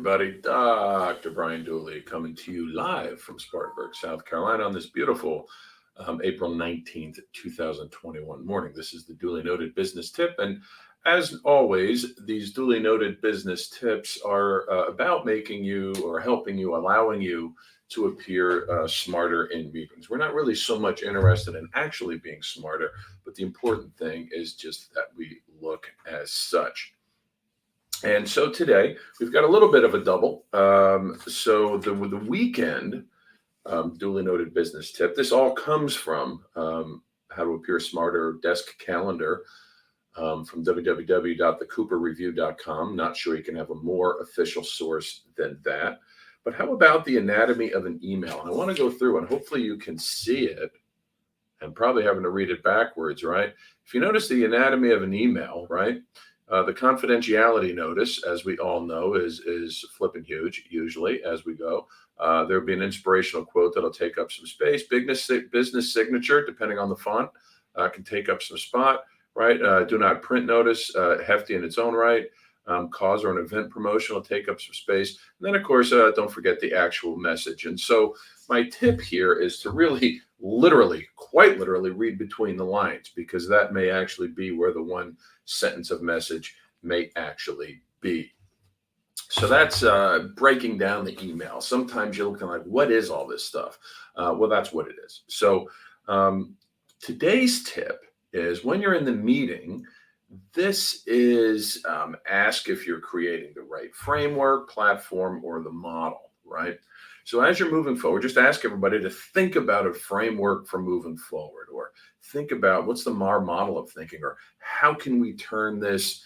everybody. Dr. Brian Dooley coming to you live from Spartanburg, South Carolina on this beautiful April 19th, 2021 morning. This is the Duly Noted Business Tip. And as always, these duly noted business tips are about making you or helping you, allowing you to appear smarter in meetings. We're not really so much interested in actually being smarter, but the important thing is just that we look as such. And so today we've got a little bit of a double. So the weekend duly noted business tip. This all comes from How to Appear Smarter desk calendar from www.thecooperreview.com. Not sure you can have a more official source than that. But how about the anatomy of an email? And I want to go through and hopefully you can see it and probably having to read it backwards, right? If you notice the anatomy of an email, right? The confidentiality notice, as we all know, is flipping huge, usually, as we go. There'll be an inspirational quote that'll take up some space. Business signature, depending on the font, can take up some spot, right? Do not print notice, hefty in its own right. Cause or an event promotion will take up some space. And then, of course, don't forget the actual message. And so my tip here is to really quite literally read between the lines, because that may actually be where the one sentence of message may actually be. So that's breaking down the email. Sometimes you're looking like, what is all this stuff? Well, that's what it is. So today's tip is when you're in the meeting, this is ask if you're creating the right framework, platform, or the model, right? So as you're moving forward, just ask everybody to think about a framework for moving forward, or think about what's the model of thinking, or how can we turn this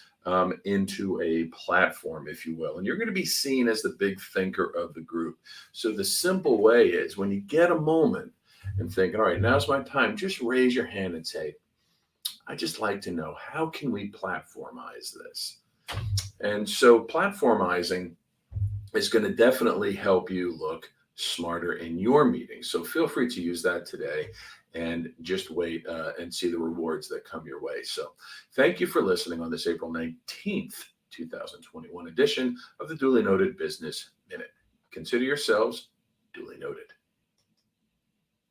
into a platform, if you will. And you're going to be seen as the big thinker of the group. So the simple way is when you get a moment and think, all right, now's my time, just raise your hand and say, I just like to know, how can we platformize this? And so platformizing is going to definitely help you look smarter in your meeting. So feel free to use that today and just wait and see the rewards that come your way. So thank you for listening on this April 19th, 2021 edition of the Duly Noted Business Minute. Consider yourselves duly noted.